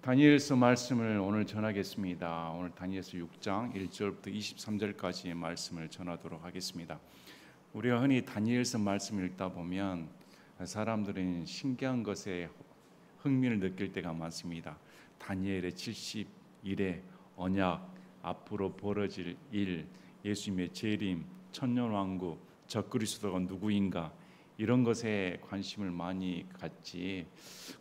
다니엘서 말씀을 오늘 전하겠습니다. 오늘 다니엘서 6장 1절부터 23절까지의 말씀을 전하도록 하겠습니다. 우리가 흔히 다니엘서 말씀을 읽다 보면 사람들은 신기한 것에 흥미를 느낄 때가 많습니다. 다니엘의 70일의 언약, 앞으로 벌어질 일, 예수님의 재림, 천년왕국, 적그리스도가 누구인가, 이런 것에 관심을 많이 갖지,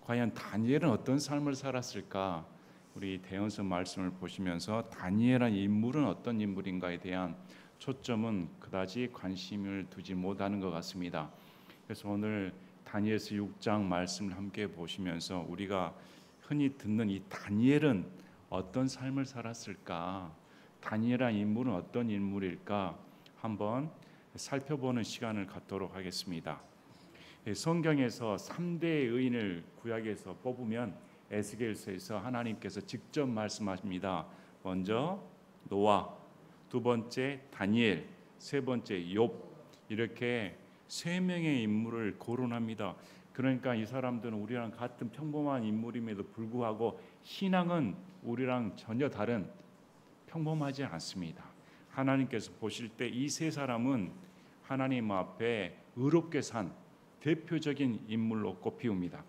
과연 다니엘은 어떤 삶을 살았을까? 우리 대언서 말씀을 보시면서 다니엘한 인물은 어떤 인물인가에 대한 초점은 그다지 관심을 두지 못하는 것 같습니다. 그래서 오늘 다니엘서 6장 말씀을 함께 보시면서 우리가 흔히 듣는 이 다니엘은 어떤 삶을 살았을까? 다니엘한 인물은 어떤 인물일까? 한번 살펴보는 시간을 갖도록 하겠습니다. 성경에서 3대의 의인을 구약에서 뽑으면 에스겔서에서 하나님께서 직접 말씀하십니다. 먼저 노아, 두 번째 다니엘, 세 번째 욥, 이렇게 세 명의 인물을 거론합니다. 그러니까 이 사람들은 우리랑 같은 평범한 인물임에도 불구하고 신앙은 우리랑 전혀 다른, 평범하지 않습니다. 하나님께서 보실 때 이 세 사람은 하나님 앞에 의롭게 산 대표적인 인물로 꼽히옵니다.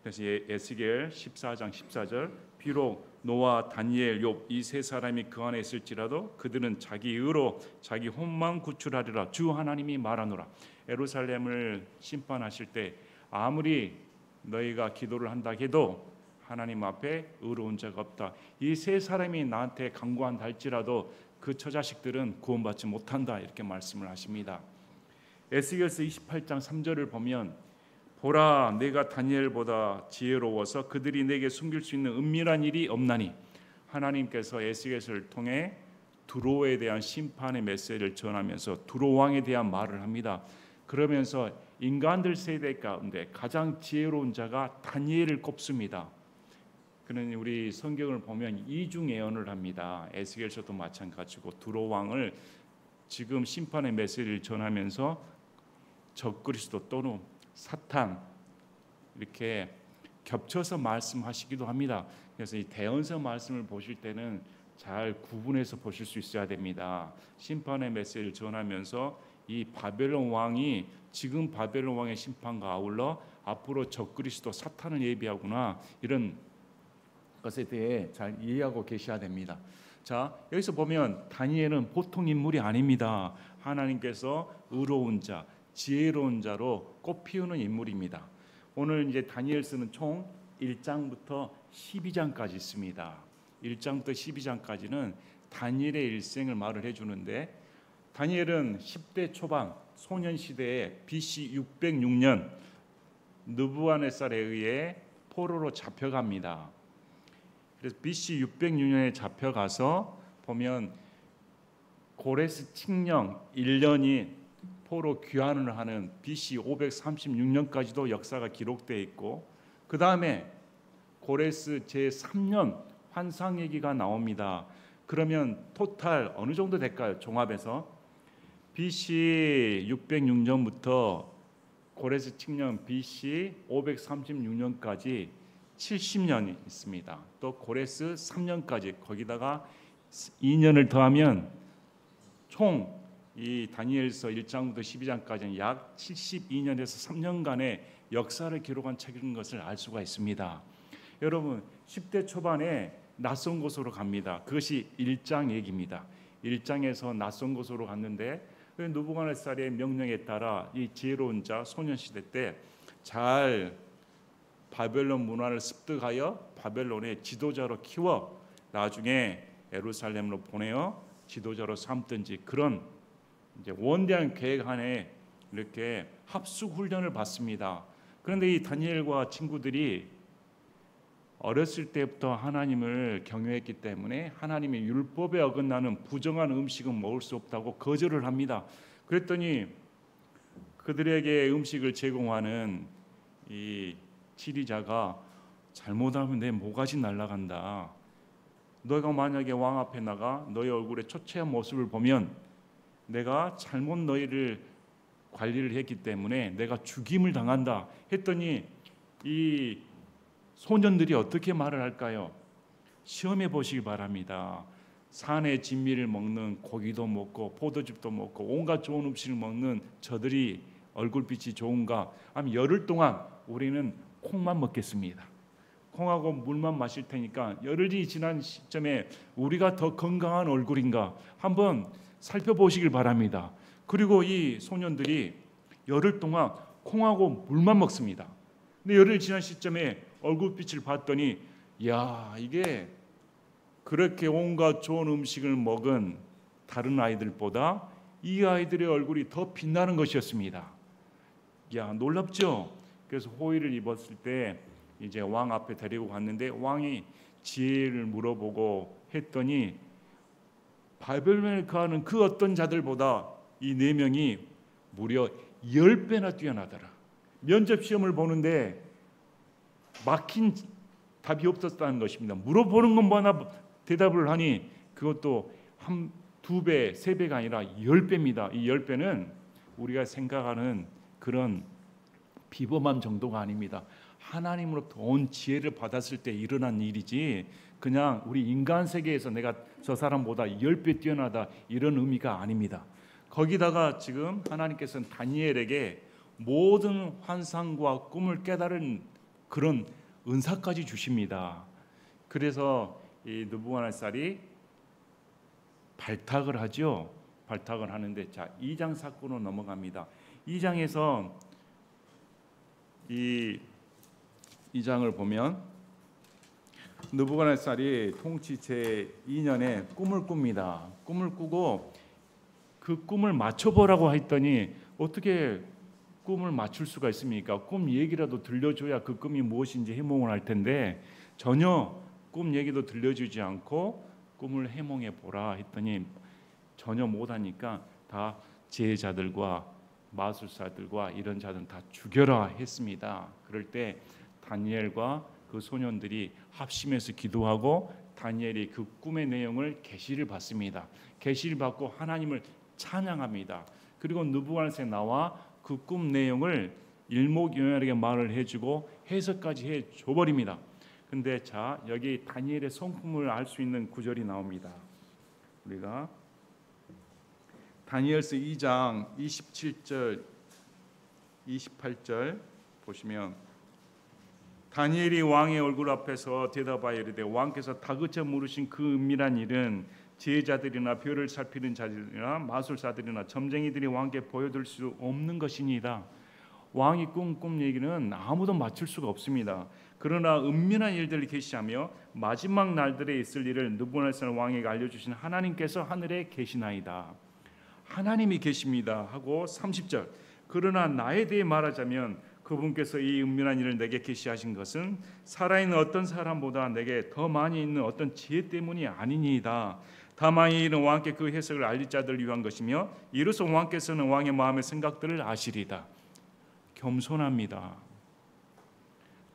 그래서 에스겔 14장 14절, 비록 노아, 다니엘, 욥 이 세 사람이 그 안에 있을지라도 그들은 자기 의로 자기 혼만 구출하리라 주 하나님이 말하노라. 예루살렘을 심판하실 때 아무리 너희가 기도를 한다 해도 하나님 앞에 의로운 자가 없다. 이 세 사람이 나한테 간구한다 할지라도 그 처자식들은 구원받지 못한다, 이렇게 말씀을 하십니다. 에스겔서 28장 3절을 보면 보라, 내가 다니엘보다 지혜로워서 그들이 내게 숨길 수 있는 은밀한 일이 없나니, 하나님께서 에스겔서를 통해 두로에 대한 심판의 메시지를 전하면서 두로 왕에 대한 말을 합니다. 그러면서 인간들 세대 가운데 가장 지혜로운 자가 다니엘을 꼽습니다. 그는 우리 성경을 보면 이중 예언을 합니다. 에스겔서도 마찬가지고 두로 왕을 지금 심판의 메시지를 전하면서 적그리스도 또는 사탄, 이렇게 겹쳐서 말씀하시기도 합니다. 그래서 이 대언서 말씀을 보실 때는 잘 구분해서 보실 수 있어야 됩니다. 심판의 메시지를 전하면서 이 바벨론 왕이 지금 바벨론 왕의 심판과 아울러 앞으로 적그리스도 사탄을 예비하구나, 이런 것에 대해 잘 이해하고 계셔야 됩니다. 자, 여기서 보면 다니엘은 보통 인물이 아닙니다. 하나님께서 의로운 자, 지혜로운 자로 꼽히는 인물입니다. 오늘 이제 다니엘서는 총 1장부터 12장까지 있습니다. 1장부터 12장까지는 다니엘의 일생을 말을 해주는데, 다니엘은 10대 초반 소년 시대에 BC 606년 느부갓네살에 의해 포로로 잡혀갑니다. 그래서 BC 606년에 잡혀가서 보면 고레스 칙령 1년이 포로 귀환을 하는 BC 536년까지도 역사가 기록되어 있고, 그 다음에 고레스 제3년 환상얘기가 나옵니다. 그러면 토탈 어느 정도 될까요? 종합해서 BC 606년부터 고레스 칙령 BC 536년까지 70년이 있습니다. 또 고레스 3년까지, 거기다가 2년을 더하면 총 이 다니엘서 1장부터 12장까지는 약 72년에서 3년간의 역사를 기록한 책인 것을 알 수가 있습니다. 여러분, 10대 초반에 낯선 곳으로 갑니다. 그것이 1장 얘기입니다. 1장에서 낯선 곳으로 갔는데 느부갓네살의 명령에 따라 이 지혜로운 자 소년시대 때 잘 바벨론 문화를 습득하여 바벨론의 지도자로 키워 나중에 예루살렘으로 보내어 지도자로 삼든지, 그런 이제 원대한 계획 안에 이렇게 합숙 훈련을 받습니다. 그런데 이 다니엘과 친구들이 어렸을 때부터 하나님을 경외했기 때문에 하나님의 율법에 어긋나는 부정한 음식은 먹을 수 없다고 거절을 합니다. 그랬더니 그들에게 음식을 제공하는 이 지리자가 잘못하면 내 모가지 날아간다. 너가 만약에 왕 앞에 나가 너의 얼굴에 초췌한 모습을 보면 내가 잘못 너희를 관리를 했기 때문에 내가 죽임을 당한다 했더니 이 소년들이 어떻게 말을 할까요? 시험해 보시기 바랍니다. 산의 진미를 먹는 고기도 먹고 포도즙도 먹고 온갖 좋은 음식을 먹는 저들이 얼굴빛이 좋은가? 아니면 열흘 동안 우리는 콩만 먹겠습니다. 콩하고 물만 마실 테니까 열흘이 지난 시점에 우리가 더 건강한 얼굴인가 한번 살펴보시길 바랍니다. 그리고 이 소년들이 열흘 동안 콩하고 물만 먹습니다. 근데 열흘 지난 시점에 얼굴빛을 봤더니 야, 이게 그렇게 온갖 좋은 음식을 먹은 다른 아이들보다 이 아이들의 얼굴이 더 빛나는 것이었습니다. 야, 놀랍죠? 그래서 호의를 입었을 때 이제 왕 앞에 데리고 갔는데 왕이 지혜를 물어보고 했더니 바벨론에 거하는 그 어떤 자들보다 이 네 명이 무려 10배나 뛰어나더라. 면접 시험을 보는데 막힌 답이 없었다는 것입니다. 물어보는 것마다 대답을 하니 그것도 한 2배, 3배가 아니라 10배입니다. 이 10배는 우리가 생각하는 그런 비범함 정도가 아닙니다. 하나님으로부터 온 지혜를 받았을 때 일어난 일이지 그냥 우리 인간 세계에서 내가 저 사람보다 10배 뛰어나다 이런 의미가 아닙니다. 거기다가 지금 하나님께서는 다니엘에게 모든 환상과 꿈을 깨달은 그런 은사까지 주십니다. 그래서 이 느부갓네살이 발탁을 하죠. 발탁을 하는데 자 2장 사건으로 넘어갑니다. 2장에서 이 2장을 보면 느부갓네살이 통치 제2년에 꿈을 꿉니다. 꿈을 꾸고 그 꿈을 맞춰보라고 했더니 어떻게 꿈을 맞출 수가 있습니까? 꿈 얘기라도 들려줘야 그 꿈이 무엇인지 해몽을 할 텐데 전혀 꿈 얘기도 들려주지 않고 꿈을 해몽해 보라 했더니 전혀 못하니까 다 제자들과 마술사들과 이런 자들은 다 죽여라 했습니다. 그럴 때 다니엘과 그 소년들이 합심해서 기도하고 다니엘이 그 꿈의 내용을 계시를 받습니다. 계시를 받고 하나님을 찬양합니다. 그리고 느부갓네살이 나와 그 꿈 내용을 일목요연하게 말을 해주고 해석까지 해줘버립니다. 근데 자 여기 다니엘의 성품을 알 수 있는 구절이 나옵니다. 우리가 다니엘서 2장 27절 28절 보시면 다니엘이 왕의 얼굴 앞에서 대답하여 이르되 왕께서 다그쳐 물으신 그 은밀한 일은 제자들이나 별을 살피는 자들이나 마술사들이나 점쟁이들이 왕께 보여줄 수 없는 것이니이다. 왕이 꿈 얘기는 아무도 맞출 수가 없습니다. 그러나 은밀한 일들을 계시하며 마지막 날들에 있을 일을 느부갓네살 왕에게 알려주신 하나님께서 하늘에 계시나이다. 하나님이 계십니다 하고 30절 그러나 나에 대해 말하자면 그분께서 이 은밀한 일을 내게 계시하신 것은 살아있는 어떤 사람보다 내게 더 많이 있는 어떤 지혜 때문이 아니니이다. 다만 이 일은 왕께 그 해석을 알릴 자들을 위한 것이며 이로써 왕께서는 왕의 마음의 생각들을 아시리다. 겸손합니다.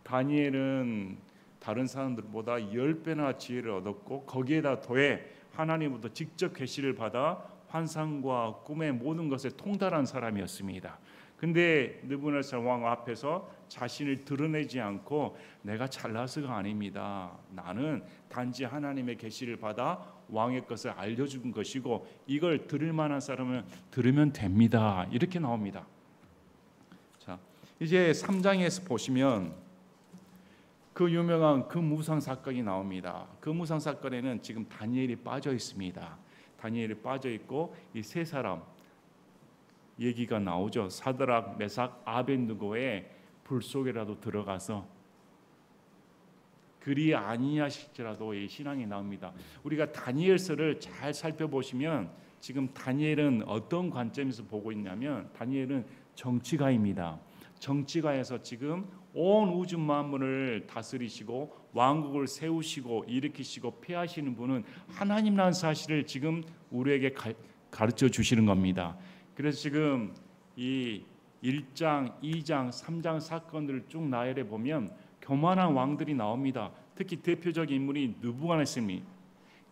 다니엘은 다른 사람들보다 10배나 지혜를 얻었고 거기에다 더해 하나님부터 직접 계시를 받아 환상과 꿈의 모든 것에 통달한 사람이었습니다. 근데 느부갓네살 왕 앞에서 자신을 드러내지 않고 내가 잘나서가 아닙니다. 나는 단지 하나님의 계시를 받아 왕의 것을 알려준 것이고 이걸 들을 만한 사람은 들으면 됩니다. 이렇게 나옵니다. 자, 이제 3장에서 보시면 그 유명한 금우상 사건이 나옵니다. 금우상 사건에는 지금 다니엘이 빠져 있습니다. 다니엘이 빠져 있고 이 세 사람 얘기가 나오죠. 사드락, 메삭, 아벳느고의 불 속에라도 들어가서 그리 아니하실지라도 이 신앙이 나옵니다. 우리가 다니엘서를 잘 살펴보시면 지금 다니엘은 어떤 관점에서 보고 있냐면 다니엘은 정치가입니다. 정치가에서 지금 온 우주 만물을 다스리시고 왕국을 세우시고 일으키시고 폐하시는 분은 하나님이라는 사실을 지금 우리에게 가르쳐 주시는 겁니다. 그래서 지금 이 1장, 2장, 3장 사건들을 쭉 나열해 보면 교만한 왕들이 나옵니다. 특히 대표적인 인물이 느부갓네살이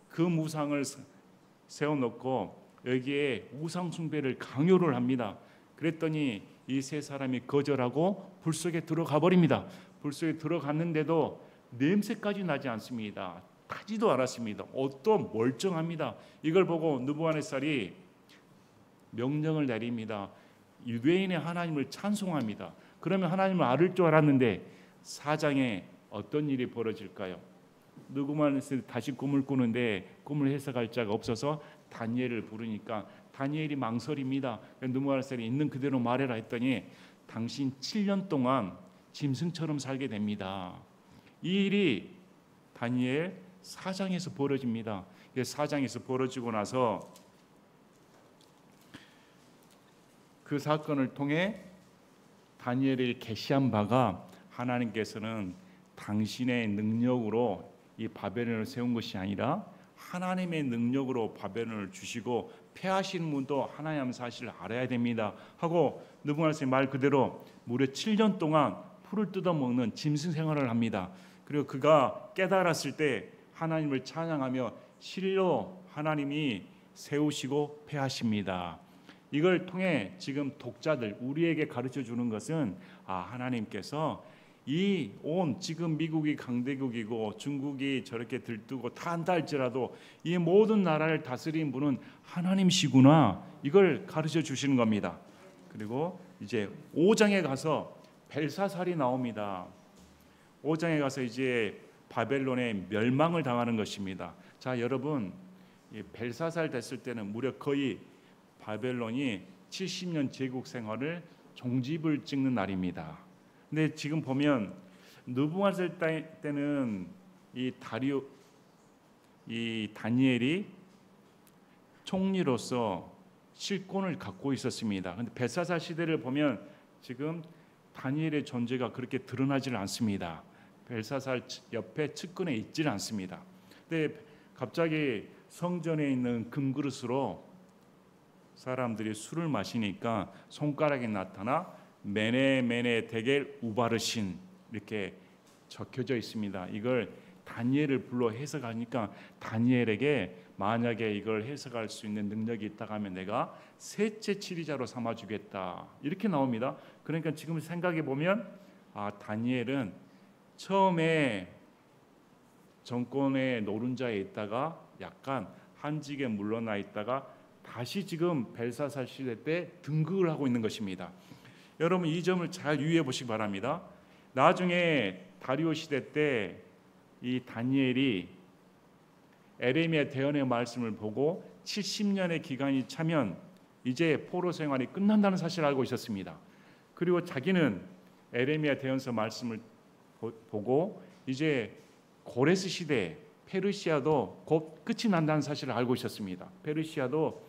그 우상을 세워놓고 여기에 우상 숭배를 강요를 합니다. 그랬더니 이 세 사람이 거절하고 불 속에 들어가 버립니다. 불 속에 들어갔는데도 냄새까지 나지 않습니다. 타지도 않았습니다. 옷도 멀쩡합니다. 이걸 보고 느부갓네살이 명령을 내립니다. 유대인의 하나님을 찬송합니다. 그러면 하나님을 알을 줄 알았는데 4장에 어떤 일이 벌어질까요? 느부갓네살이 다시 꿈을 꾸는데 꿈을 해석할 자가 없어서 다니엘을 부르니까 다니엘이 망설입니다. 느부갓네살이 있는 그대로 말해라 했더니 당신 7년 동안 짐승처럼 살게 됩니다. 이 일이 다니엘 4장에서 벌어집니다. 4장에서 벌어지고 나서 그 사건을 통해 다니엘이 계시한 바가 하나님께서는 당신의 능력으로 이 바벨론을 세운 것이 아니라 하나님의 능력으로 바벨론을 주시고 패하시는 분도 하나님 사실을 알아야 됩니다 하고 느부갓네살의 말 그대로 무려 7년 동안 풀을 뜯어먹는 짐승 생활을 합니다. 그리고 그가 깨달았을 때 하나님을 찬양하며 실로 하나님이 세우시고 패하십니다. 이걸 통해 지금 독자들 우리에게 가르쳐 주는 것은 하나님께서 이 온 지금 미국이 강대국이고 중국이 저렇게 들뜨고 다 한다 할지라도 이 모든 나라를 다스린 분은 하나님이시구나, 이걸 가르쳐 주시는 겁니다. 그리고 이제 5장에 가서 벨사살이 나옵니다. 5장에 가서 이제 바벨론의 멸망을 당하는 것입니다. 자, 여러분, 벨사살 됐을 때는 무려 거의 바벨론이 70년 제국 생활을 종집을 찍는 날입니다. 근데 지금 보면 느부갓네살 때는 이 다니엘이 총리로서 실권을 갖고 있었습니다. 근데 벨사살 시대를 보면 지금 다니엘의 존재가 그렇게 드러나질 않습니다. 벨사살 옆에 측근에 있지는 않습니다. 근데 갑자기 성전에 있는 금그릇으로 사람들이 술을 마시니까 손가락이 나타나 메네 메네 데겔 우바르신 이렇게 적혀져 있습니다. 이걸 다니엘을 불러 해석하니까 다니엘에게 만약에 이걸 해석할 수 있는 능력이 있다고 하면 내가 셋째 치리자로 삼아주겠다, 이렇게 나옵니다. 그러니까 지금 생각해 보면 다니엘은 처음에 정권의 노른자에 있다가 약간 한직에 물러나 있다가 다시 지금 벨사살 시대 때 등극을 하고 있는 것입니다. 여러분, 이 점을 잘 유의해 보시기 바랍니다. 나중에 다리오 시대 때 이 다니엘이 에레미야 대언의 말씀을 보고 70년의 기간이 차면 이제 포로 생활이 끝난다는 사실을 알고 있었습니다. 그리고 자기는 에레미야 대언서 말씀을 보고 이제 고레스 시대 페르시아도 곧 끝이 난다는 사실을 알고 있었습니다. 페르시아도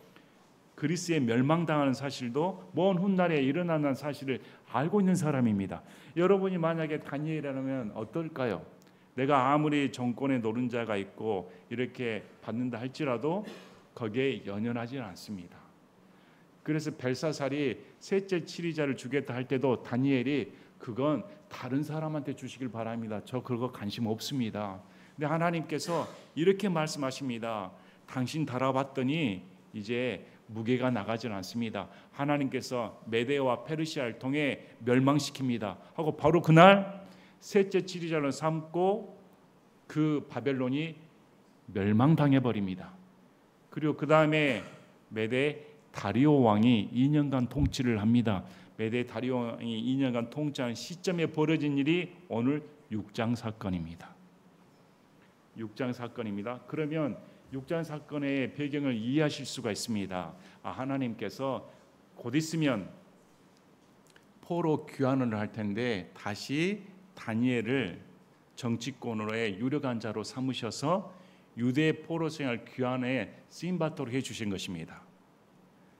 그리스에 멸망당하는 사실도 먼 훗날에 일어난다는 사실을 알고 있는 사람입니다. 여러분이 만약에 다니엘이라면 어떨까요? 내가 아무리 정권의 노른자가 있고 이렇게 받는다 할지라도 거기에 연연하지 않습니다. 그래서 벨사살이 셋째 치리자를 주겠다 할 때도 다니엘이 그건 다른 사람한테 주시길 바랍니다. 저 그거 관심 없습니다. 근데 하나님께서 이렇게 말씀하십니다. 당신 달아봤더니 이제 무게가 나가질 않습니다. 하나님께서 메데와 페르시아를 통해 멸망시킵니다 하고 바로 그날 셋째 치리자를 삼고 그 바벨론이 멸망당해 버립니다. 그리고 그 다음에 메데 다리오 왕이 2년간 통치를 합니다. 메데 다리오 왕이 2년간 통치한 시점에 벌어진 일이 오늘 6장 사건입니다. 6장 사건입니다. 그러면 6장 사건의 배경을 이해하실 수가 있습니다. 하나님께서 곧 있으면 포로 귀환을 할 텐데 다시 다니엘을 정치권으로의 유력한 자로 삼으셔서 유대 포로 생활 귀환에 쓰임받도록 해주신 것입니다.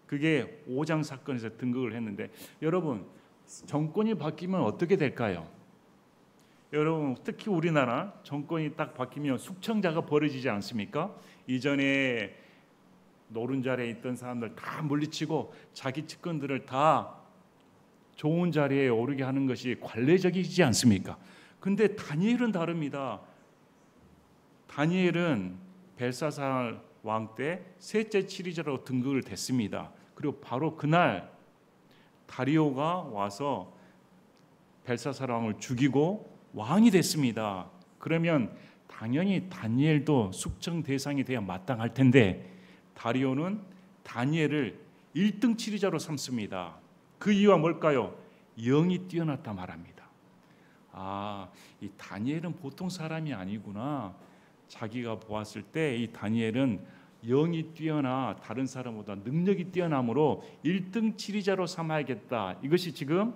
그게 5장 사건에서 등극을 했는데 여러분, 정권이 바뀌면 어떻게 될까요? 여러분, 특히 우리나라 정권이 딱 바뀌면 숙청자가 벌어지지 않습니까? 이전에 노른자리에 있던 사람들 다 물리치고 자기 측근들을 다 좋은 자리에 오르게 하는 것이 관례적이지 않습니까? 근데 다니엘은 다릅니다. 다니엘은 벨사살 왕 때 셋째 치리자로 등극을 됐습니다. 그리고 바로 그날 다리오가 와서 벨사살 왕을 죽이고 왕이 됐습니다. 그러면 당연히 다니엘도 숙청 대상이 돼야 마땅할 텐데 다리오는 다니엘을 1등 치리자로 삼습니다. 그 이유가 뭘까요? 영이 뛰어났다 말합니다. 이 다니엘은 보통 사람이 아니구나. 자기가 보았을 때 이 다니엘은 영이 뛰어나 다른 사람보다 능력이 뛰어나므로 1등 치리자로 삼아야겠다. 이것이 지금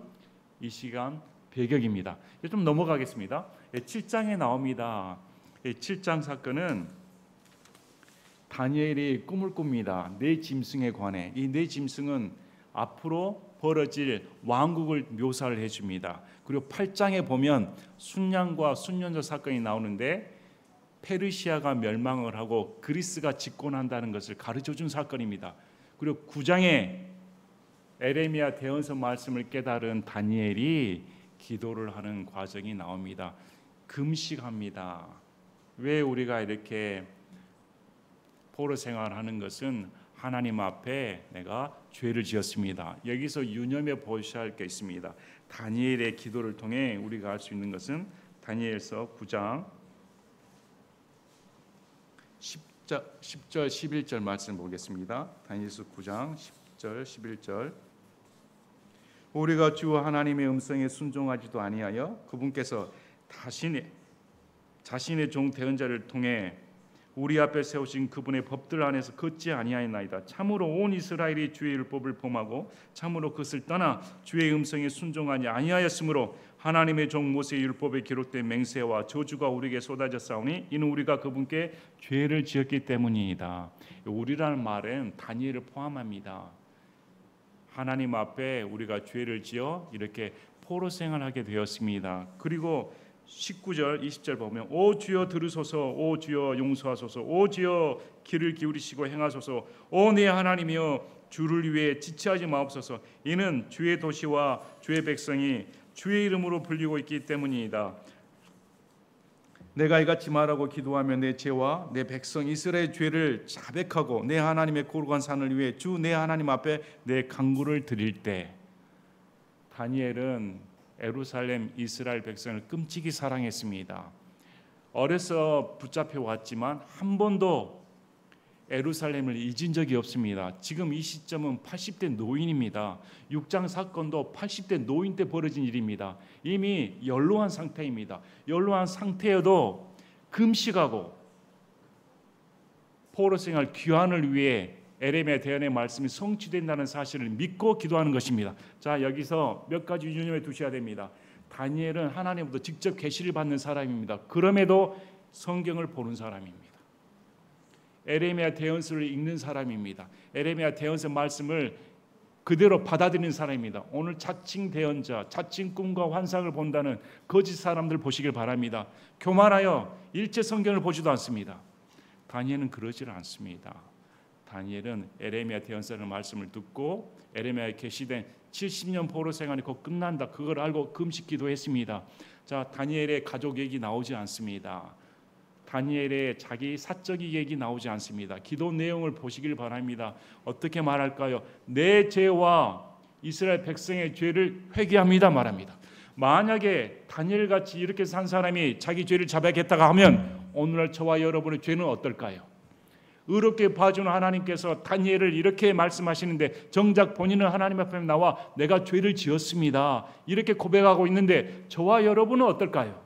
이 시간 배경입니다. 좀 넘어가겠습니다. 7장에 나옵니다. 7장 사건은 다니엘이 꿈을 꿉니다. 네 짐승에 관해. 이 네 짐승은 앞으로 벌어질 왕국을 묘사를 해줍니다. 그리고 8장에 보면 순양과 순년자 사건이 나오는데 페르시아가 멸망을 하고 그리스가 집권한다는 것을 가르쳐준 사건입니다. 그리고 9장에 에레미야 대언서 말씀을 깨달은 다니엘이 기도를 하는 과정이 나옵니다. 금식합니다. 왜 우리가 이렇게 포로 생활하는 것은 하나님 앞에 내가 죄를 지었습니다. 여기서 유념해 보셔야 할 게 있습니다. 다니엘의 기도를 통해 우리가 알 수 있는 것은 다니엘서 9장 10절 11절 말씀 보겠습니다. 다니엘서 9장 10절 11절 우리가 주 하나님의 음성에 순종하지도 아니하여 그분께서 자신의 종 대언자를 통해 우리 앞에 세우신 그분의 법들 안에서 걷지 아니하였나이다. 참으로 온 이스라엘이 주의 율법을 범하고 참으로 그것을 떠나 주의 음성에 순종하지 아니하였으므로 하나님의 종 모세의 율법에 기록된 맹세와 저주가 우리에게 쏟아졌사오니 이는 우리가 그분께 죄를 지었기 때문이다. 우리라는 말은 다니엘을 포함합니다. 하나님 앞에 우리가 죄를 지어 이렇게 포로 생활하게 되었습니다. 그리고 19절 20절 보면 오 주여 들으소서 오 주여 용서하소서 오 주여 귀를 기울이시고 행하소서 오 내 하나님이여 주를 위해 지체하지 마옵소서 이는 주의 도시와 주의 백성이 주의 이름으로 불리고 있기 때문이다. 내가 이같이 말하고 기도하며 내 죄와 내 백성 이스라엘 죄를 자백하고 내 하나님의 거룩한 산을 위해 주 내 하나님 앞에 내 간구를 드릴 때 다니엘은 예루살렘 이스라엘 백성을 끔찍이 사랑했습니다. 어려서 붙잡혀 왔지만 한 번도 예루살렘을 잊은 적이 없습니다. 지금 이 시점은 80대 노인입니다. 6장 사건도 80대 노인 때 벌어진 일입니다. 이미 연로한 상태입니다. 연로한 상태여도 금식하고 포로 생활 귀환을 위해 에레미야 대언의 말씀이 성취된다는 사실을 믿고 기도하는 것입니다. 자, 여기서 몇 가지 유념해 두셔야 됩니다. 다니엘은 하나님부터 직접 계시를 받는 사람입니다. 그럼에도 성경을 보는 사람입니다. 에레미야 대언서를 읽는 사람입니다. 에레미야 대언서 말씀을 그대로 받아들이는 사람입니다. 오늘 자칭 대언자, 자칭 꿈과 환상을 본다는 거짓 사람들 보시길 바랍니다. 교만하여 일체 성경을 보지도 않습니다. 다니엘은 그러질 않습니다. 다니엘은 에레미야 대언서의 말씀을 듣고 에레미야에 계시된 70년 포로 생활이 곧 끝난다. 그걸 알고 금식 기도했습니다. 자, 다니엘의 가족 얘기 나오지 않습니다. 다니엘의 자기 사적 얘기 나오지 않습니다. 기도 내용을 보시길 바랍니다. 어떻게 말할까요? 내 죄와 이스라엘 백성의 죄를 회개합니다 말합니다. 만약에 다니엘같이 이렇게 산 사람이 자기 죄를 자백했다가 하면 오늘날 저와 여러분의 죄는 어떨까요? 의롭게 봐주는 하나님께서 다니엘을 이렇게 말씀하시는데 정작 본인은 하나님 앞에 나와 내가 죄를 지었습니다 이렇게 고백하고 있는데 저와 여러분은 어떨까요?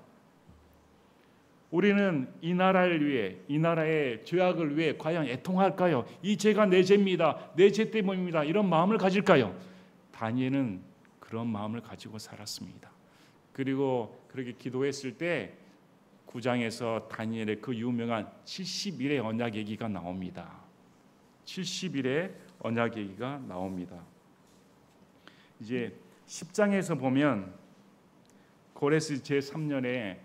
우리는 이 나라를 위해, 이 나라의 죄악을 위해 과연 애통할까요? 이 죄가 내 죄입니다, 내 죄 때문입니다, 이런 마음을 가질까요? 다니엘은 그런 마음을 가지고 살았습니다. 그리고 그렇게 기도했을 때 9장에서 다니엘의 그 유명한 70일의 언약 얘기가 나옵니다. 70일의 언약 얘기가 나옵니다. 이제 10장에서 보면 고레스 제3년에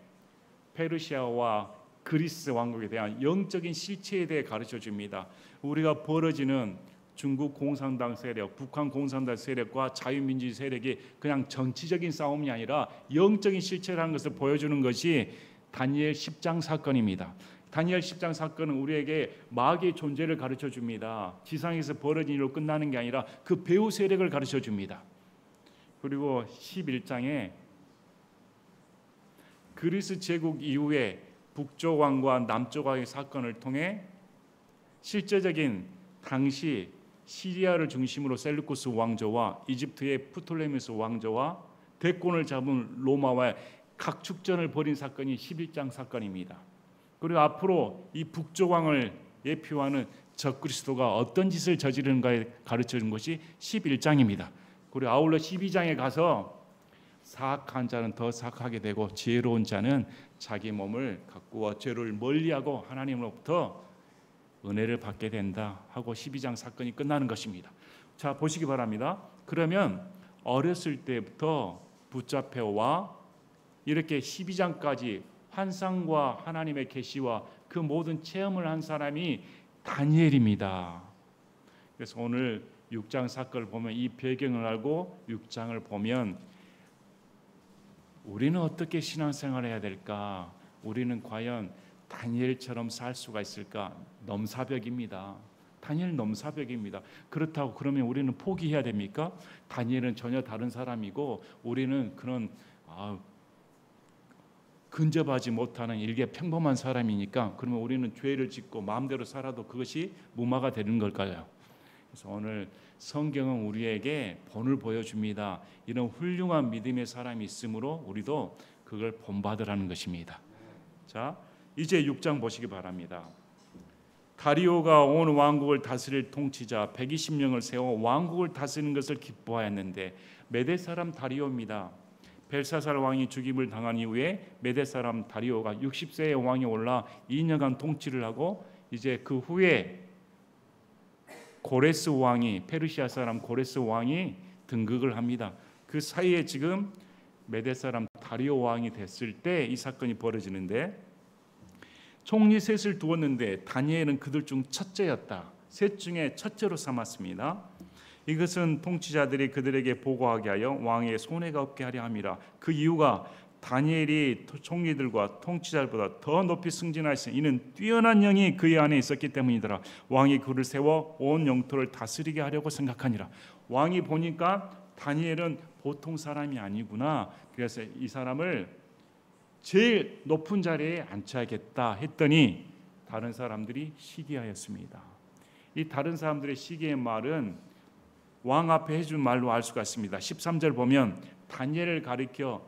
페르시아와 그리스 왕국에 대한 영적인 실체에 대해 가르쳐 줍니다. 우리가 벌어지는 중국 공산당 세력, 북한 공산당 세력과 자유민주주의 세력이 그냥 정치적인 싸움이 아니라 영적인 실체라는 것을 보여주는 것이 다니엘 10장 사건입니다. 다니엘 10장 사건은 우리에게 마귀의 존재를 가르쳐 줍니다. 지상에서 벌어진 일로 끝나는 게 아니라 그 배후 세력을 가르쳐 줍니다. 그리고 11장에 그리스 제국 이후에 북쪽 왕과 남쪽 왕의 사건을 통해 실제적인 당시 시리아를 중심으로 셀루쿠스 왕조와 이집트의 프톨레미우스 왕조와 대권을 잡은 로마와의 각축전을 벌인 사건이 11장 사건입니다. 그리고 앞으로 이 북쪽 왕을 예표하는 적그리스도가 어떤 짓을 저지르는가에 가르쳐준 것이 11장입니다. 그리고 아울러 12장에 가서 사악한 자는 더 사악하게 되고 지혜로운 자는 자기 몸을 가꾸어 죄를 멀리하고 하나님으로부터 은혜를 받게 된다 하고 12장 사건이 끝나는 것입니다. 자, 보시기 바랍니다. 그러면 어렸을 때부터 붙잡혀와 이렇게 12장까지 환상과 하나님의 계시와 그 모든 체험을 한 사람이 다니엘입니다. 그래서 오늘 6장 사건을 보면 이 배경을 알고 6장을 보면 우리는 어떻게 신앙생활을 해야 될까? 우리는 과연 다니엘처럼 살 수가 있을까? 넘사벽입니다. 다니엘 넘사벽입니다. 그렇다고 그러면 우리는 포기해야 됩니까? 다니엘은 전혀 다른 사람이고 우리는 그런 근접하지 못하는 일개 평범한 사람이니까 그러면 우리는 죄를 짓고 마음대로 살아도 그것이 무마가 되는 걸까요? 그래서 오늘 성경은 우리에게 본을 보여줍니다. 이런 훌륭한 믿음의 사람이 있으므로 우리도 그걸 본받으라는 것입니다. 자, 이제 6장 보시기 바랍니다. 다리오가 온 왕국을 다스릴 통치자 120명을 세워 왕국을 다스리는 것을 기뻐하였는데 메대 사람 다리오입니다. 벨사살 왕이 죽임을 당한 이후에 메대 사람 다리오가 60세의 왕이 올라 2년간 통치를 하고 이제 그 후에 고레스 왕이 페르시아 사람 고레스 왕이 등극을 합니다. 그 사이에 지금 메대 사람 다리오 왕이 됐을 때 이 사건이 벌어지는데 총리 셋을 두었는데 다니엘은 그들 중 첫째였다. 셋 중에 첫째로 삼았습니다. 이것은 통치자들이 그들에게 보고하게 하여 왕의 손해가 없게 하려 함이라. 그 이유가 다니엘이 총리들과 통치자들보다 더 높이 승진하였으니 이는 뛰어난 영이 그의 안에 있었기 때문이더라. 왕이 그를 세워 온 영토를 다스리게 하려고 생각하니라. 왕이 보니까 다니엘은 보통 사람이 아니구나. 그래서 이 사람을 제일 높은 자리에 앉혀야겠다 했더니 다른 사람들이 시기하였습니다. 이 다른 사람들의 시기의 말은 왕 앞에 해준 말로 알 수가 있습니다. 13절 보면 다니엘을 가리켜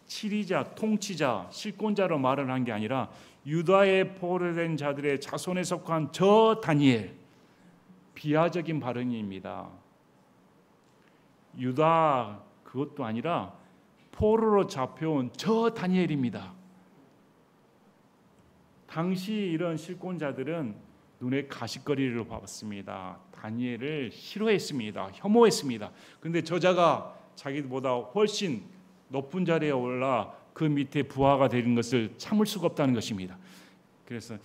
치리자, 통치자, 실권자로 말을 한 게 아니라 유다에 포로된 자들의 자손에 속한 저 다니엘, 비하적인 발언입니다. 유다 그것도 아니라 포로로 잡혀온 저 다니엘입니다. 당시 이런 실권자들은 눈에 가시거리를 봤습니다. 다니엘을 싫어했습니다. 혐오했습니다. 그런데 저자가 자기보다 훨씬 높은 자리에 올라 그 밑에 부하가 되는 것을 참을 수가 없다는 것입니다. 그래서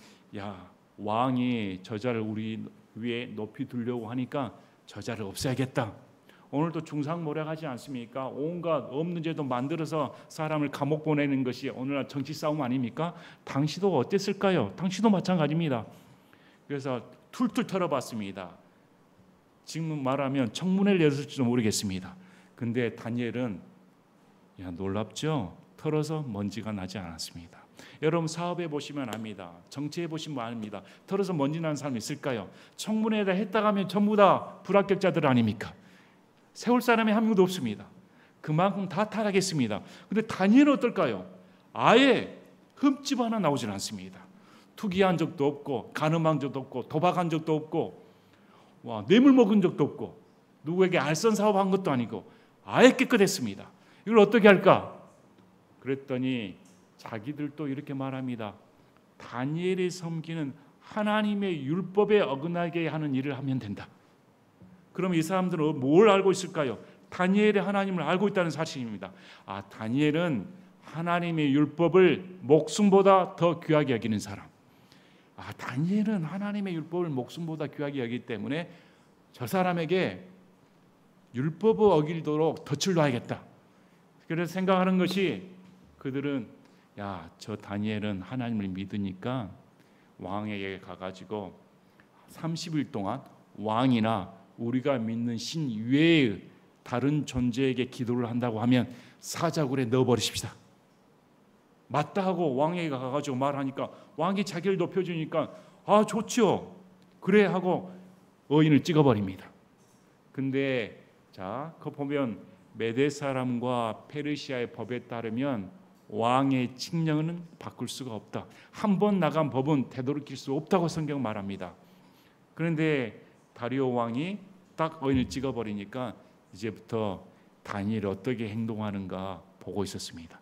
왕이 저자를 우리 위에 높이 두려고 하니까 저자를 없애야겠다. 오늘도 중상모략하지 않습니까? 온갖 없는 죄도 만들어서 사람을 감옥 보내는 것이 오늘날 정치 싸움 아닙니까? 당시도 어땠을까요? 당시도 마찬가지입니다. 그래서 툴툴 털어봤습니다. 지금 말하면 청문회를 열었을지도 모르겠습니다. 근데 다니엘은 놀랍죠? 털어서 먼지가 나지 않았습니다. 여러분 사업해 보시면 압니다. 정치해 보시면 압니다. 털어서 먼지 나는 사람이 있을까요? 청문회에다 했다가 하면 전부 다 불합격자들 아닙니까? 세울 사람이 한 명도 없습니다. 그만큼 다 타락했습니다. 근데 다니엘은 어떨까요? 아예 흠집 하나 나오질 않습니다. 투기한 적도 없고 간음한 적도 없고 도박한 적도 없고 뇌물 먹은 적도 없고 누구에게 알선 사업한 것도 아니고 아예 깨끗했습니다. 이걸 어떻게 할까? 그랬더니 자기들도 이렇게 말합니다. 다니엘이 섬기는 하나님의 율법에 어긋나게 하는 일을 하면 된다. 그럼 이 사람들은 뭘 알고 있을까요? 다니엘이 하나님을 알고 있다는 사실입니다. 다니엘은 하나님의 율법을 목숨보다 더 귀하게 여기는 사람. 다니엘은 하나님의 율법을 목숨보다 귀하게 여기기 때문에 저 사람에게 율법을 어기도록 덫을 놔야겠다. 그래서 생각하는 것이 그들은 저 다니엘은 하나님을 믿으니까 왕에게 가가지고 30일 동안 왕이나 우리가 믿는 신 외의 다른 존재에게 기도를 한다고 하면 사자굴에 넣어버리십시다. 맞다 하고 왕에게 가가지고 말하니까 왕이 자기를 높여주니까 좋지요. 그래 하고 의인을 찍어버립니다. 근데 자, 그거 보면 메대 사람과 페르시아의 법에 따르면 왕의 칙령은 바꿀 수가 없다. 한 번 나간 법은 되돌이킬 수 없다고 성경 말합니다. 그런데 다리오 왕이 딱 의인을 찍어버리니까 이제부터 다니엘이 어떻게 행동하는가 보고 있었습니다.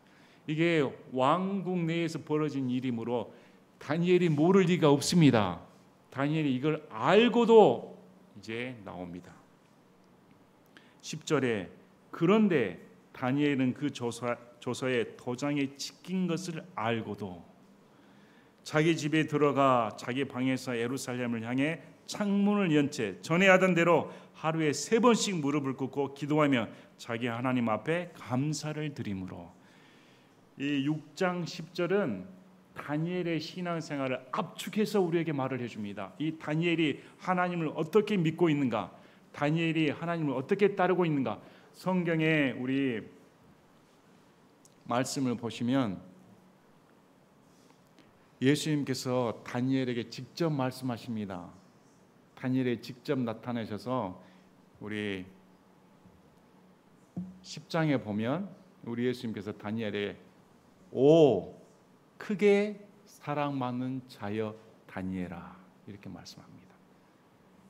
이게 왕국 내에서 벌어진 일이므로 다니엘이 모를 리가 없습니다. 다니엘이 이걸 알고도 이제 나옵니다. 10절에 그런데 다니엘은 그 조서에 도장에 찍힌 것을 알고도 자기 집에 들어가 자기 방에서 예루살렘을 향해 창문을 연 채 전에 하던 대로 하루에 3번씩 무릎을 꿇고 기도하며 자기 하나님 앞에 감사를 드리므로, 이 6장 10절은 다니엘의 신앙생활을 압축해서 우리에게 말을 해줍니다. 이 다니엘이 하나님을 어떻게 믿고 있는가, 다니엘이 하나님을 어떻게 따르고 있는가. 성경에 우리 말씀을 보시면 예수님께서 다니엘에게 직접 말씀하십니다. 다니엘에 직접 나타나셔서 우리 10장에 보면 우리 예수님께서 다니엘에 오 크게 사랑받는 자여 다니엘아 이렇게 말씀합니다.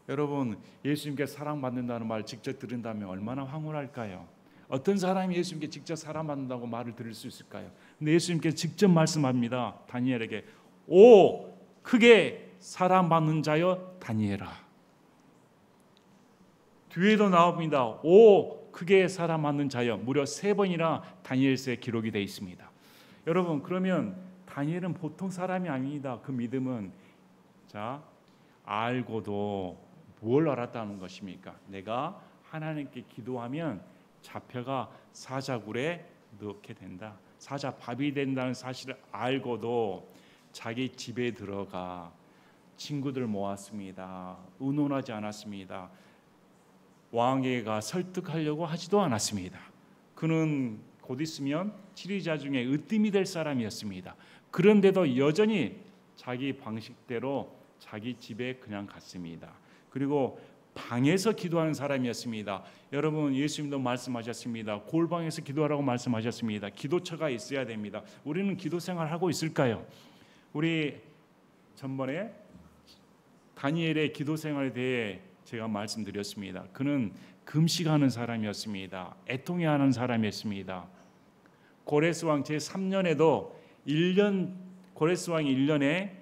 여러분, 예수님께 사랑받는다는 말 직접 들은다면 얼마나 황홀할까요? 어떤 사람이 예수님께 직접 사랑받는다고 말을 들을 수 있을까요? 근데 예수님께서 직접 말씀합니다. 다니엘에게 오 크게 사랑받는 자여 다니엘아. 뒤에도 나옵니다. 오 크게 사랑받는 자여. 무려 3번이나 다니엘서에 기록이 되어 있습니다. 여러분, 그러면 다니엘은 보통 사람이 아닙니다. 그 믿음은 자 알고도 뭘 알았다는 것입니까? 내가 하나님께 기도하면 잡혀가 사자굴에 넣게 된다. 사자밥이 된다는 사실을 알고도 자기 집에 들어가 친구들 모았습니다. 의논하지 않았습니다. 왕에게 설득하려고 하지도 않았습니다. 그는 곧 있으면 지리자 중에 으뜸이 될 사람이었습니다. 그런데도 여전히 자기 방식대로 자기 집에 그냥 갔습니다. 그리고 방에서 기도하는 사람이었습니다. 여러분, 예수님도 말씀하셨습니다. 골방에서 기도하라고 말씀하셨습니다. 기도처가 있어야 됩니다. 우리는 기도 생활하고 있을까요? 우리 전번에 다니엘의 기도 생활에 대해 제가 말씀드렸습니다. 그는 금식하는 사람이었습니다. 애통해하는 사람이었습니다. 고레스 왕 제3년에도 고레스 왕이 1년에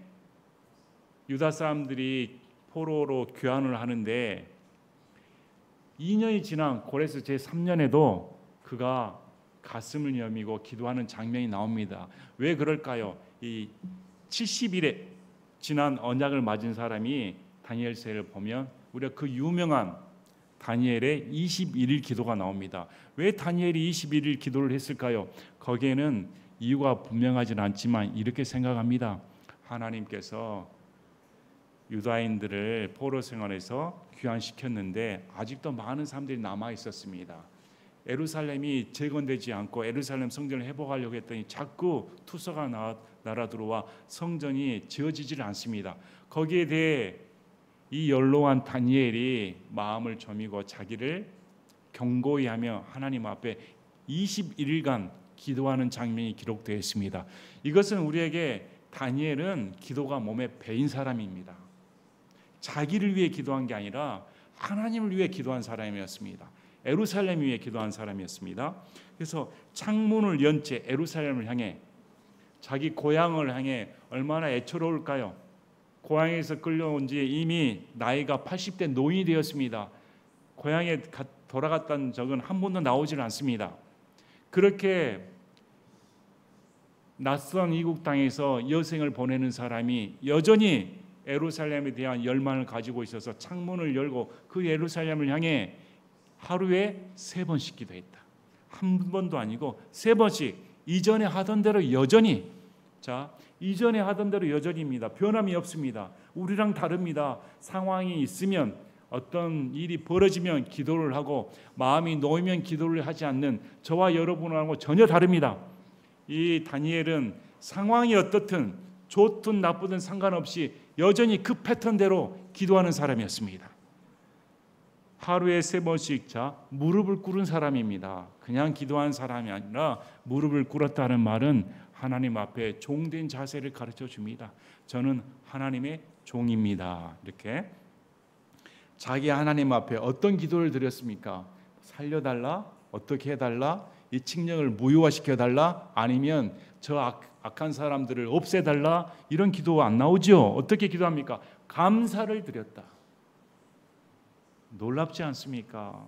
유다 사람들이 포로로 귀환을 하는데 2년이 지난 고레스 제3년에도 그가 가슴을 여미고 기도하는 장면이 나옵니다. 왜 그럴까요? 이 70일에 지난 언약을 맞은 사람이 다니엘서를 보면 우리가 그 유명한 다니엘의 21일 기도가 나옵니다. 왜 다니엘이 21일 기도를 했을까요? 거기에는 이유가 분명하지는 않지만 이렇게 생각합니다. 하나님께서 유다인들을 포로 생활에서 귀환시켰는데 아직도 많은 사람들이 남아 있었습니다. 예루살렘이 재건되지 않고 예루살렘 성전을 회복하려고 했더니 자꾸 투서가 날아 들어와 성전이 지어지질 않습니다. 거기에 대해 이 연로한 다니엘이 마음을 저미고 자기를 경고히 하며 하나님 앞에 21일간 기도하는 장면이 기록되어 있습니다. 이것은 우리에게 다니엘은 기도가 몸에 배인 사람입니다. 자기를 위해 기도한 게 아니라 하나님을 위해 기도한 사람이었습니다. 예루살렘을 위해 기도한 사람이었습니다. 그래서 창문을 연 채 예루살렘을 향해 자기 고향을 향해 얼마나 애처로울까요? 고향에서 끌려온 지 이미 나이가 80대 노인이 되었습니다. 고향에 돌아갔다는 적은 한 번도 나오질 않습니다. 그렇게 낯선 이국 땅에서 여생을 보내는 사람이 여전히 예루살렘에 대한 열망을 가지고 있어서 창문을 열고 그 예루살렘을 향해 하루에 3번씩 기도했다. 한 번도 아니고 3번씩 이전에 하던 대로 여전히, 자, 이전에 하던 대로 여전히입니다. 변함이 없습니다. 우리랑 다릅니다. 상황이 있으면 어떤 일이 벌어지면 기도를 하고 마음이 놓이면 기도를 하지 않는 저와 여러분하고 전혀 다릅니다. 이 다니엘은 상황이 어떻든 좋든 나쁘든 상관없이 여전히 그 패턴대로 기도하는 사람이었습니다. 하루에 3번씩 무릎을 꿇은 사람입니다. 그냥 기도하는 사람이 아니라 무릎을 꿇었다는 말은 하나님 앞에 종된 자세를 가르쳐 줍니다. 저는 하나님의 종입니다. 이렇게 자기 하나님 앞에 어떤 기도를 드렸습니까? 살려달라? 어떻게 해달라? 이 칙령을 무효화시켜달라? 아니면 저 악한 사람들을 없애달라? 이런 기도 안 나오죠? 어떻게 기도합니까? 감사를 드렸다. 놀랍지 않습니까?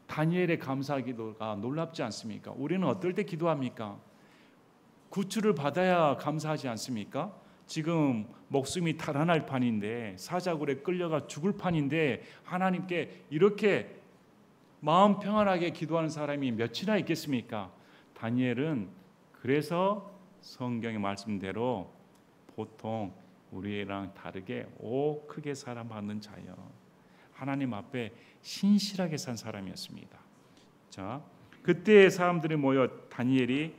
다니엘의 감사 기도가 놀랍지 않습니까? 우리는 어떨 때 기도합니까? 구출을 받아야 감사하지 않습니까? 지금 목숨이 달아날 판인데, 사자굴에 끌려가 죽을 판인데 하나님께 이렇게 마음 평안하게 기도하는 사람이 몇이나 있겠습니까? 다니엘은 그래서 성경의 말씀대로 보통 우리랑 다르게 크게 사랑받는 자여, 하나님 앞에 신실하게 산 사람이었습니다. 자, 그때 사람들이 모여 다니엘이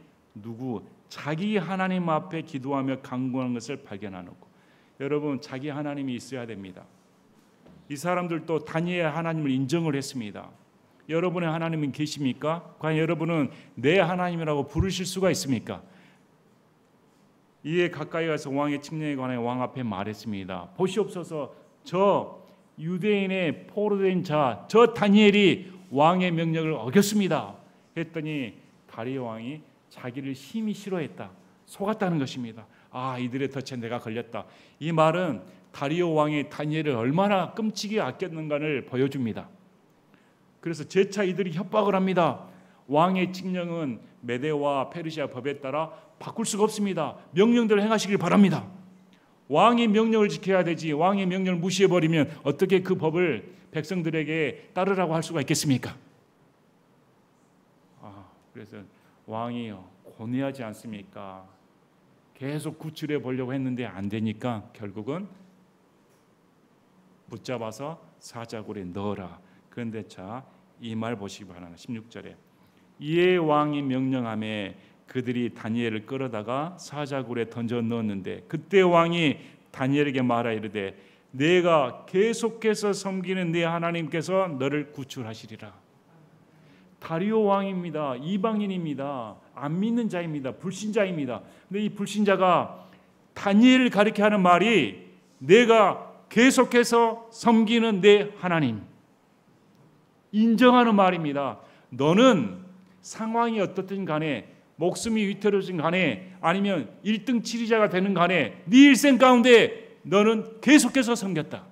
자기 하나님 앞에 기도하며 간구하는 것을 발견하고, 여러분 자기 하나님이 있어야 됩니다. 이 사람들도 다니엘 하나님을 인정을 했습니다. 여러분의 하나님은 계십니까? 과연 여러분은 내 하나님이라고 부르실 수가 있습니까? 이에 가까이 가서 왕의 칙령에 관해 왕 앞에 말했습니다. 보시옵소서, 저 유대인의 포로된 자, 저 다니엘이 왕의 명령을 어겼습니다. 했더니 다리오 왕이 자기를 심히 싫어했다, 속았다는 것입니다. 이들의 덫에 내가 걸렸다. 이 말은 다리오 왕이 다니엘을 얼마나 끔찍이 아꼈는가를 보여줍니다. 그래서 재차 이들이 협박을 합니다. 왕의 칙령은 메대와 페르시아 법에 따라 바꿀 수가 없습니다. 명령대로 행하시길 바랍니다. 왕의 명령을 지켜야 되지, 왕의 명령을 무시해버리면 어떻게 그 법을 백성들에게 따르라고 할 수가 있겠습니까? 그래서 왕이 고뇌하지 않습니까? 계속 구출해 보려고 했는데 안 되니까 결국은 붙잡아서 사자굴에 넣어라. 그런데 이 말 보시기 바랍니다. 16절에 이에 왕이 명령하매 그들이 다니엘을 끌어다가 사자굴에 던져 넣었는데, 그때 왕이 다니엘에게 말하 이르되 내가 계속해서 섬기는 네 하나님께서 너를 구출하시리라. 다리오 왕입니다. 이방인입니다. 안 믿는 자입니다. 불신자입니다. 근데 이 불신자가 다니엘을 가리켜 하는 말이 내가 계속해서 섬기는 내 하나님, 인정하는 말입니다. 너는 상황이 어떻든 간에, 목숨이 위태로워진 간에, 아니면 1등 치리자가 되는 간에 네 일생 가운데 너는 계속해서 섬겼다.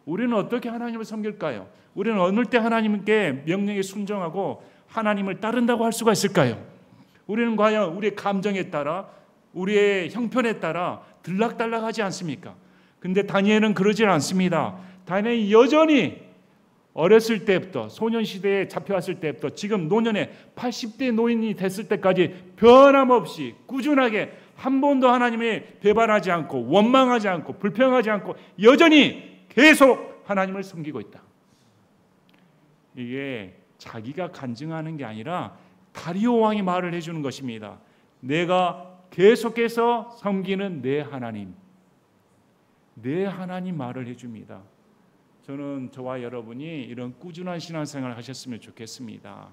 우리는 어떻게 하나님을 섬길까요? 우리는 어느 때 하나님께 명령에 순종하고 하나님을 따른다고 할 수가 있을까요? 우리는 과연 우리의 감정에 따라, 우리의 형편에 따라 들락달락하지 않습니까? 근데 다니엘은 그러질 않습니다. 다니엘이 여전히 어렸을 때부터, 소년시대에 잡혀왔을 때부터 지금 노년에 80대 노인이 됐을 때까지 변함없이 꾸준하게 한 번도 하나님에 배반하지 않고 원망하지 않고 불평하지 않고 여전히 계속 하나님을 섬기고 있다. 이게 자기가 간증하는 게 아니라 다리오 왕이 말을 해주는 것입니다. 내가 계속해서 섬기는 내 하나님, 내 하나님 말을 해줍니다. 저는 저와 여러분이 이런 꾸준한 신앙생활을 하셨으면 좋겠습니다.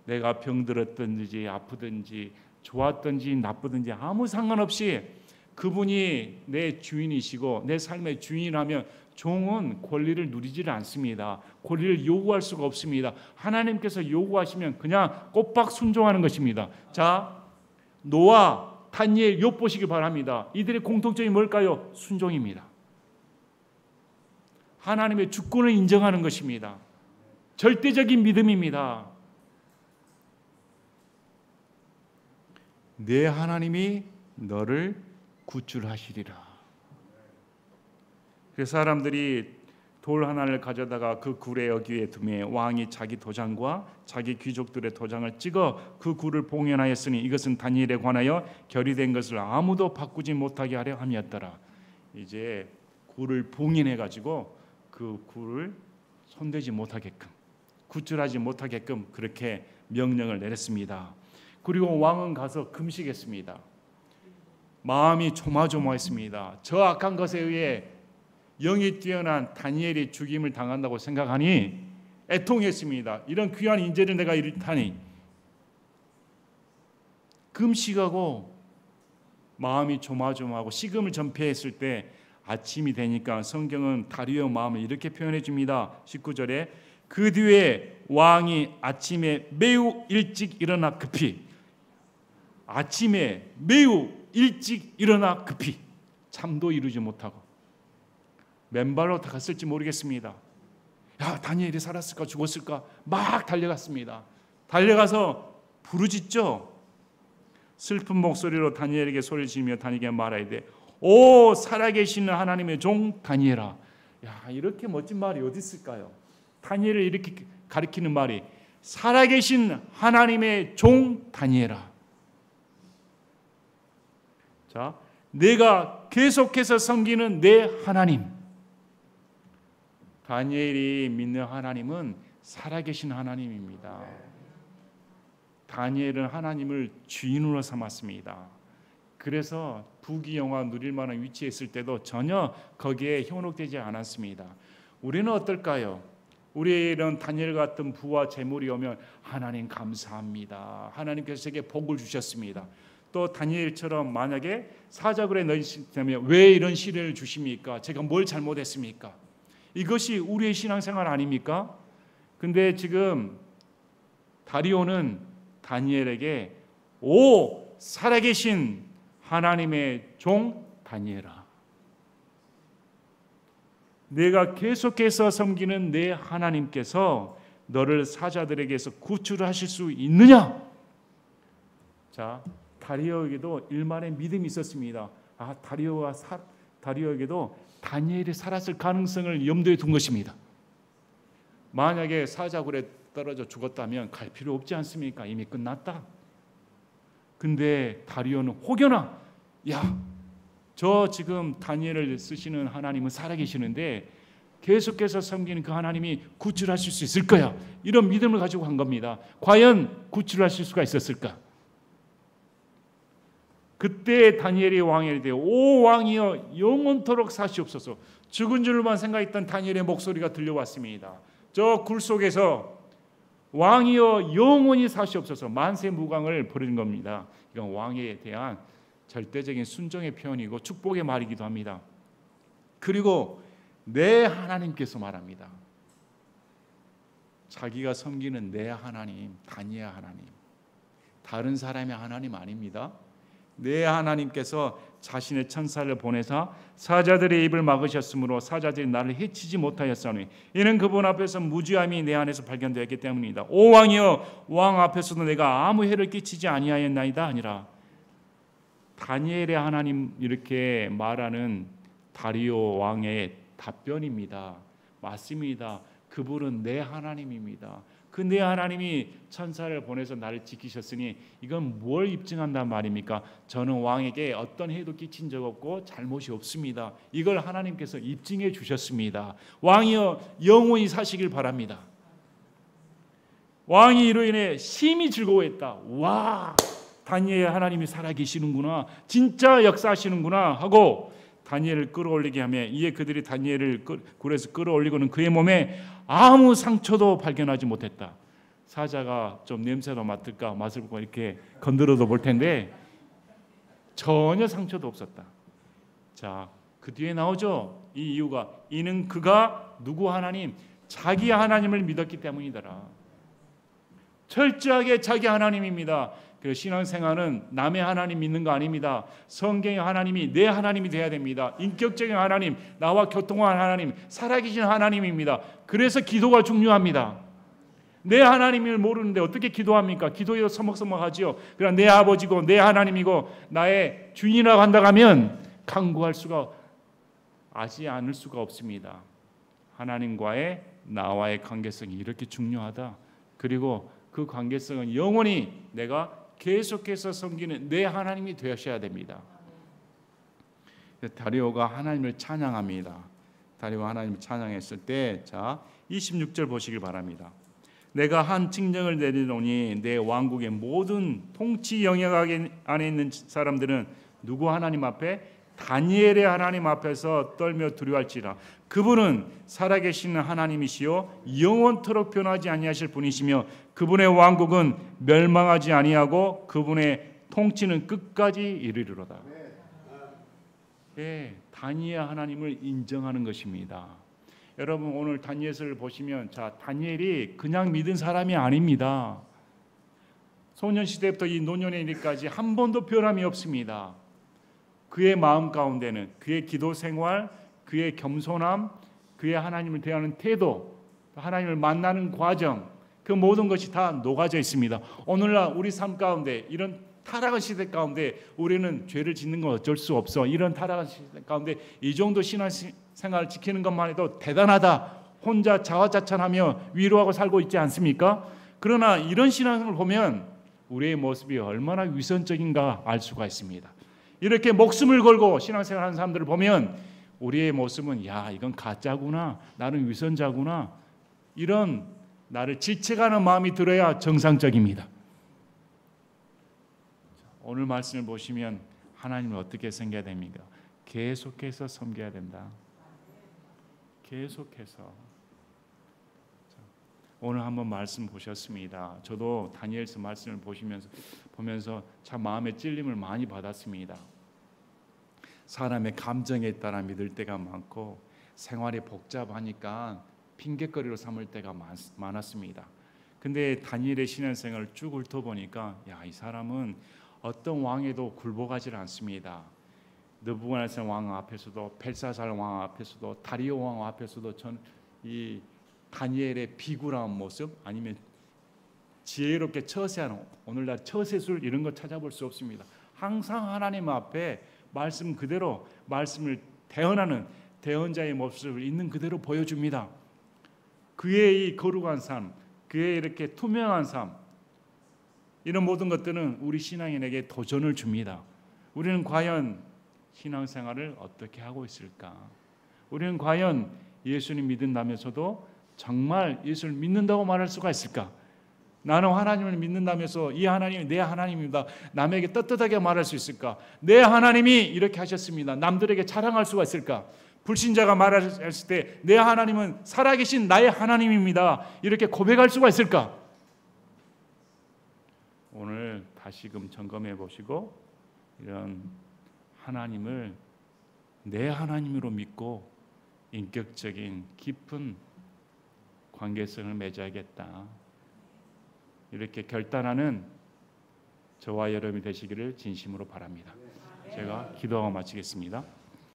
내가 병들었든지 아프든지 좋았든지 나쁘든지 아무 상관없이 그분이 내 주인이시고 내 삶의 주인이라면 종은 권리를 누리지를 않습니다. 권리를 요구할 수가 없습니다. 하나님께서 요구하시면 그냥 꼬박 순종하는 것입니다. 자, 노아, 다니엘, 욥 보시기 바랍니다. 이들의 공통점이 뭘까요? 순종입니다. 하나님의 주권을 인정하는 것입니다. 절대적인 믿음입니다. 내 하나님이 너를 구출하시리라. 그래서 사람들이 돌 하나를 가져다가 그 굴의 여기에 두매 왕이 자기 도장과 자기 귀족들의 도장을 찍어 그 굴을 봉헌하였으니 이것은 다니엘에 관하여 결의된 것을 아무도 바꾸지 못하게 하려 함이었더라. 이제 굴을 봉인해 가지고 그 굴을 손대지 못하게끔, 구출하지 못하게끔 그렇게 명령을 내렸습니다. 그리고 왕은 가서 금식했습니다. 마음이 조마조마했습니다. 저 악한 것에 의해 영이 뛰어난 다니엘이 죽임을 당한다고 생각하니 애통했습니다. 이런 귀한 인재를 내가 잃다니. 금식하고 마음이 조마조마하고 식음을 전폐했을 때 아침이 되니까 성경은 다리오 마음을 이렇게 표현해 줍니다. 19절에 그 뒤에 왕이 아침에 매우 일찍 일어나 급히, 아침에 매우 일찍 일어나 급히, 잠도 이루지 못하고 맨발로 다 갔을지 모르겠습니다. 야, 다니엘이 살았을까 죽었을까 막 달려갔습니다. 달려가서 부르짖죠. 슬픈 목소리로 다니엘에게 소리를 지르며 다니엘에게 말하되 오 살아계시는 하나님의 종 다니엘아. 야, 이렇게 멋진 말이 어디 있을까요? 다니엘을 이렇게 가리키는 말이 살아계신 하나님의 종 다니엘아. 자, 내가 계속해서 섬기는 내 하나님. 다니엘이 믿는 하나님은 살아계신 하나님입니다. 다니엘은 하나님을 주인으로 삼았습니다. 그래서 부귀영화 누릴 만한 위치에 있을 때도 전혀 거기에 현혹되지 않았습니다. 우리는 어떨까요? 우리 이런 다니엘 같은 부와 재물이 오면 하나님 감사합니다. 하나님께서 제게 복을 주셨습니다. 또 다니엘처럼 만약에 사자굴에 넣으시다면 왜 이런 시련을 주십니까? 제가 뭘 잘못했습니까? 이것이 우리의 신앙생활 아닙니까? 근데 지금 다리오는 다니엘에게 오 살아계신 하나님의 종 다니엘아, 내가 계속해서 섬기는 내 하나님께서 너를 사자들에게서 구출하실 수 있느냐? 자, 다리오에게도 일말의 믿음이 있었습니다. 아, 다리오에게도 다니엘이 살았을 가능성을 염두에 둔 것입니다. 만약에 사자굴에 떨어져 죽었다면 갈 필요 없지 않습니까? 이미 끝났다. 근데 다리오는 혹여나 야, 저 지금 다니엘을 쓰시는 하나님은 살아계시는데 계속해서 섬기는 그 하나님이 구출하실 수 있을 거야. 이런 믿음을 가지고 한 겁니다. 과연 구출하실 수가 있었을까? 그때 다니엘이 왕에게 대해 오 왕이여 영원토록 사시옵소서. 죽은 줄만 생각했던 다니엘의 목소리가 들려왔습니다. 저 굴 속에서 왕이여 영원히 사시옵소서. 만세무강을 부르는 겁니다. 이건 왕에 대한 절대적인 순종의 표현이고 축복의 말이기도 합니다. 그리고 내 하나님께서 말합니다. 자기가 섬기는 내 하나님, 다니엘 하나님, 다른 사람의 하나님 아닙니다. 내 하나님께서 자신의 천사를 보내사 사자들의 입을 막으셨으므로 사자들이 나를 해치지 못하였사오니 이는 그분 앞에서 무죄함이 내 안에서 발견되었기 때문이다. 오 왕이여 왕 앞에서도 내가 아무 해를 끼치지 아니하였나이다 아니라. 다니엘의 하나님 이렇게 말하는 다리오 왕의 답변입니다. 맞습니다. 그분은 내 하나님입니다. 그 내 하나님이 천사를 보내서 나를 지키셨으니 이건 뭘 입증한단 말입니까? 저는 왕에게 어떤 해도 끼친 적 없고 잘못이 없습니다. 이걸 하나님께서 입증해 주셨습니다. 왕이여 영원히 사시길 바랍니다. 왕이 이로 인해 심히 즐거워했다. 와, 다니엘 하나님이 살아계시는구나, 진짜 역사하시는구나 하고 다니엘을 끌어올리게 하며 이에 그들이 다니엘을 굴에서 끌어올리고는 그의 몸에 아무 상처도 발견하지 못했다. 사자가 좀 냄새도 맡을까 맛을 보고 이렇게 건드려도 볼 텐데 전혀 상처도 없었다. 자, 그 뒤에 나오죠. 이 이유가 이는 그가 누구 하나님? 자기 하나님을 믿었기 때문이더라. 철저하게 자기 하나님입니다. 그 신앙생활은 남의 하나님 믿는 거 아닙니다. 성경의 하나님이 내 하나님이 돼야 됩니다. 인격적인 하나님, 나와 교통한 하나님, 살아계신 하나님입니다. 그래서 기도가 중요합니다. 내 하나님을 모르는데 어떻게 기도합니까? 기도에도 서먹서먹하지요. 그러나 내 아버지고 내 하나님이고 나의 주인이라고 한다고 하면 간구할 수가 아지 않을 수가 없습니다. 하나님과의 나와의 관계성이 이렇게 중요하다. 그리고 그 관계성은 영원히 내가 계속해서 섬기는 내 하나님이 되셔야 됩니다. 다리오가 하나님을 찬양합니다. 다리오가 하나님을 찬양했을 때, 자 26절 보시길 바랍니다. 내가 한 칙령을 내리노니 내 왕국의 모든 통치 영역 안에 있는 사람들은 누구 하나님 앞에? 다니엘의 하나님 앞에서 떨며 두려워할지라. 그분은 살아계시는 하나님이시요 영원토록 변하지 아니하실 분이시며 그분의 왕국은 멸망하지 아니하고 그분의 통치는 끝까지 이르리로다. 네, 다니엘 하나님을 인정하는 것입니다. 여러분 오늘 다니엘서를 보시면 다니엘이 그냥 믿은 사람이 아닙니다. 소년 시대부터 이 노년의 일까지 한 번도 변함이 없습니다. 그의 마음 가운데는 그의 기도 생활, 그의 겸손함, 그의 하나님을 대하는 태도, 하나님을 만나는 과정, 그 모든 것이 다 녹아져 있습니다. 오늘날 우리 삶 가운데 이런 타락한 시대 가운데 우리는 죄를 짓는 건 어쩔 수 없어. 이런 타락한 시대 가운데 이 정도 신앙생활을 지키는 것만 해도 대단하다. 혼자 자화자찬하며 위로하고 살고 있지 않습니까? 그러나 이런 신앙을 보면 우리의 모습이 얼마나 위선적인가 알 수가 있습니다. 이렇게 목숨을 걸고 신앙생활하는 사람들을 보면 우리의 모습은 이건 가짜구나, 나는 위선자구나, 이런 나를 질책하는 마음이 들어야 정상적입니다. 오늘 말씀을 보시면 하나님을 어떻게 섬겨야 됩니까? 계속해서 섬겨야 된다. 계속해서. 오늘 한번 말씀 보셨습니다. 저도 다니엘서 말씀을 보면서 참 마음의 찔림을 많이 받았습니다. 사람의 감정에 따라 믿을 때가 많고 생활이 복잡하니까 핑계거리로 삼을 때가 많았습니다. 근데 다니엘의 신앙생활을 쭉 훑어보니까 이 사람은 어떤 왕에도 굴복하지 않습니다. 느부갓네살 왕 앞에서도, 벨사살 왕 앞에서도, 다리오 왕 앞에서도 이 다니엘의 비굴한 모습, 아니면 지혜롭게 처세하는, 오늘날 처세술 이런 거 찾아볼 수 없습니다. 항상 하나님 앞에 말씀 그대로 말씀을 대언하는 대언자의 모습을 있는 그대로 보여줍니다. 그의 이 거룩한 삶, 그의 이렇게 투명한 삶, 이런 모든 것들은 우리 신앙인에게 도전을 줍니다. 우리는 과연 신앙생활을 어떻게 하고 있을까? 우리는 과연 예수님 믿는다면서도 정말 예수를 믿는다고 말할 수가 있을까? 나는 하나님을 믿는다면서 이 하나님이 내 하나님입니다, 남에게 떳떳하게 말할 수 있을까? 내 하나님이 이렇게 하셨습니다, 남들에게 자랑할 수가 있을까? 불신자가 말했을 때 내 하나님은 살아계신 나의 하나님입니다, 이렇게 고백할 수가 있을까? 오늘 다시금 점검해 보시고 이런 하나님을 내 하나님으로 믿고 인격적인 깊은 관계성을 맺어야겠다, 이렇게 결단하는 저와 여러분이 되시기를 진심으로 바랍니다. 제가 기도하고 마치겠습니다.